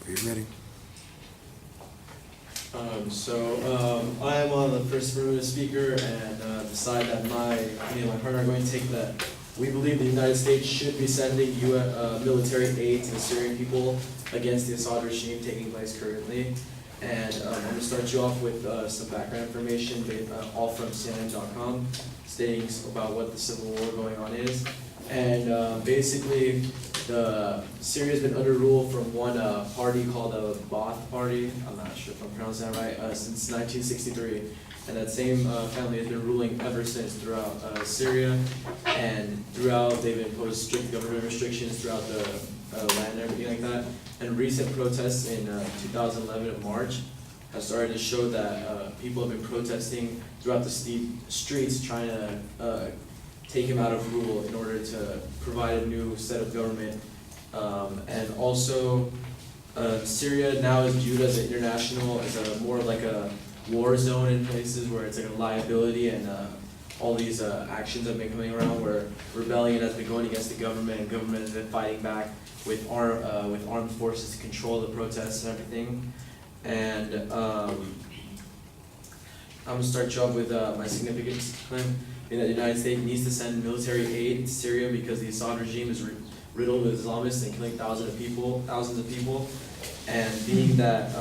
Are you ready? I am on the first room speaker and decide that me and my partner are going to take that. We believe the United States should be sending military aid to the Syrian people against the Assad regime taking place currently. And I'm going to start you off with some background information, all from CNN.com, stating about what the civil war going on is. And basically, Syria has been under rule from one party called the Ba'ath Party. I'm not sure if I'm pronouncing that right. Since 1963, and that same family has been ruling ever since throughout Syria, and throughout they've imposed strict government restrictions throughout the land and everything like that. And recent protests in 2011 of March have started to show that people have been protesting throughout the streets, trying to take him out of rule in order to provide a new set of government. And also, Syria now is viewed as an international, as a more like a war zone in places where it's like a liability, and all these actions have been coming around where rebellion has been going against the government, and government has been fighting back with armed forces to control the protests and everything. And I'm gonna start you off with my significance claim. That the United States needs to send military aid to Syria because the Assad regime is riddled with Islamists and killing thousands of people. And being that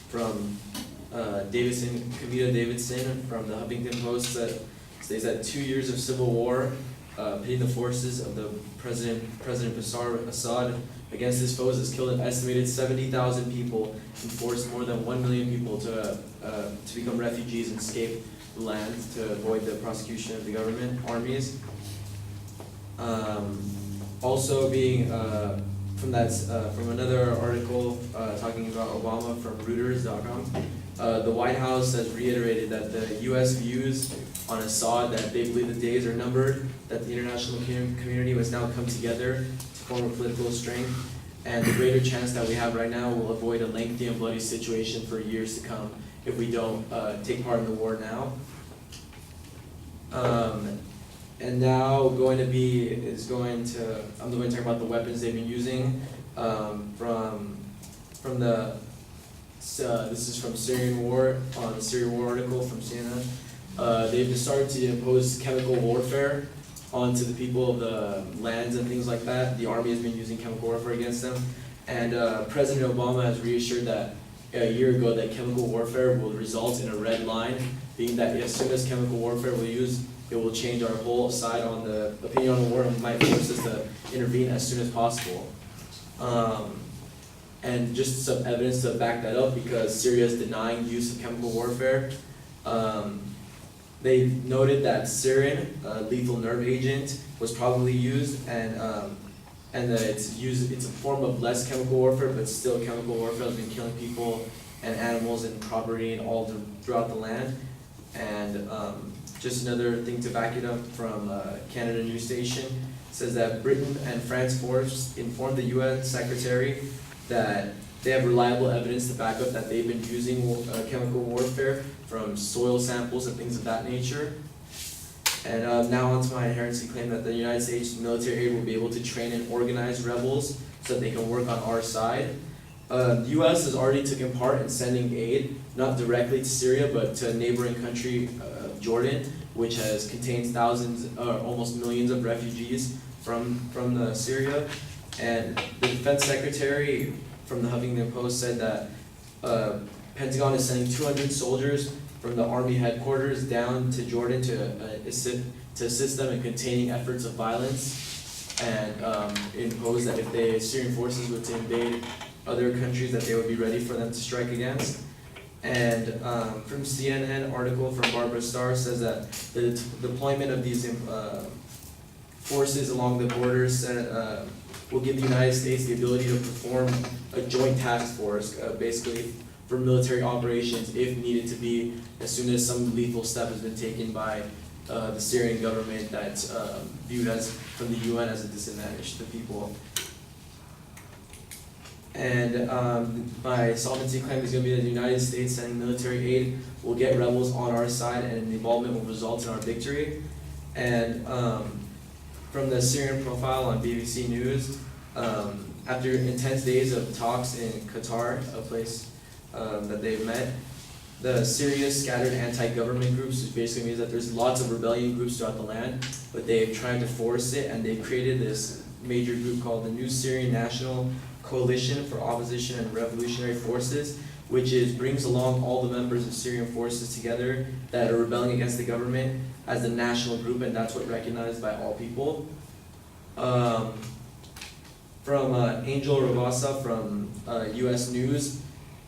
from Kavita Davidson from the Huffington Post states that 2 years of civil war pitting the forces of the President Bashar Assad against his foes has killed an estimated 70,000 people and forced more than 1 million people to become refugees and escape the land to avoid the prosecution of the government armies. Also, being from another article talking about Obama from Reuters.com, the White House has reiterated that the U.S. views on Assad that they believe the days are numbered, that the international community must now come together to form a political strength, and the greater chance that we have right now will avoid a lengthy and bloody situation for years to come if we don't take part in the war now. And now I'm going to talk about the weapons they've been using this is from Syrian War, on the Syrian War article from CNN. They've started to impose chemical warfare onto the people of the lands and things like that. The army has been using chemical warfare against them. And President Obama has reassured that a year ago that chemical warfare will result in a red line, being that as soon as chemical warfare will use, it will change our whole side on the opinion on the war and might force us to intervene as soon as possible. And just some evidence to back that up, because Syria is denying use of chemical warfare. They noted that Syrian lethal nerve agent was probably used, and that it's a form of less chemical warfare, but still chemical warfare has been killing people and animals and property and all throughout the land. And just another thing to back it up from Canada News Station says that Britain and France informed the UN Secretary that they have reliable evidence to back up that they've been using chemical warfare from soil samples and things of that nature. And now onto my inherency claim that the United States military aid will be able to train and organize rebels so that they can work on our side. The U.S. has already taken part in sending aid, not directly to Syria, but to a neighboring country, Jordan, which contains thousands, almost millions of refugees from Syria. And the defense secretary from the Huffington Post said that Pentagon is sending 200 soldiers from the army headquarters down to Jordan to assist them in containing efforts of violence, and impose that if the Syrian forces were to invade other countries, that they would be ready for them to strike against. And from CNN article from Barbara Starr says that the deployment of these forces along the borders will give the United States the ability to perform a joint task force, basically for military operations if needed to be, as soon as some lethal step has been taken by the Syrian government that's viewed as from the UN as a disadvantage to the people. And my solvency claim is going to be that the United States sending military aid will get rebels on our side, and the involvement will result in our victory. And from the Syrian profile on BBC News, After intense days of talks in Qatar, a place that they've met, the Syria scattered anti-government groups, which basically means that there's lots of rebellion groups throughout the land, but they've tried to force it, and they've created this major group called the New Syrian National Coalition for Opposition and Revolutionary Forces, which brings along all the members of Syrian forces together that are rebelling against the government as a national group, and that's what recognized by all people. From Angel Ravassa from U.S. News,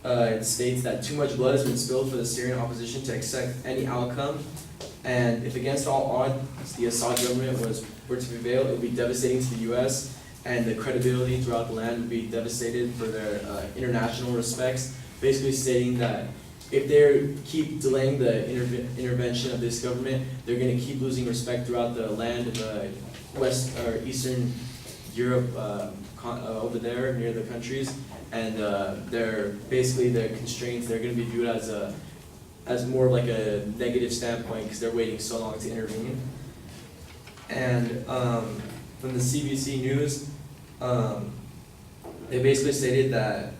it states that too much blood has been spilled for the Syrian opposition to accept any outcome, and if against all odds the Assad government were to prevail, it would be devastating to the U.S., and the credibility throughout the land would be devastated for their international respects, basically stating that if they keep delaying the intervention of this government, they're going to keep losing respect throughout the land of West or Eastern Europe over there near the countries, and they're basically their constraints. They're going to be viewed as more of like a negative standpoint because they're waiting so long to intervene. And from the CBC News, they basically stated that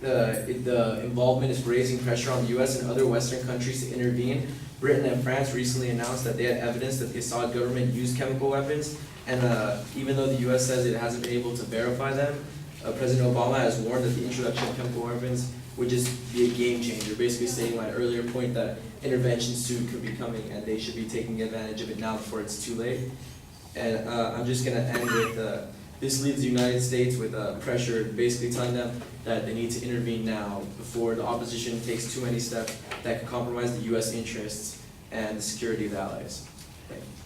the involvement is raising pressure on the U.S. and other Western countries to intervene. Britain and France recently announced that they had evidence that the Assad government used chemical weapons, and even though the U.S. says it hasn't been able to verify them, President Obama has warned that the introduction of chemical weapons would just be a game changer, basically stating my earlier point that interventions soon could be coming and they should be taking advantage of it now before it's too late. And I'm just going to end with, this leaves the United States with pressure, basically telling them that they need to intervene now before the opposition takes too many steps that could compromise the U.S. interests and the security of the allies. Thank you.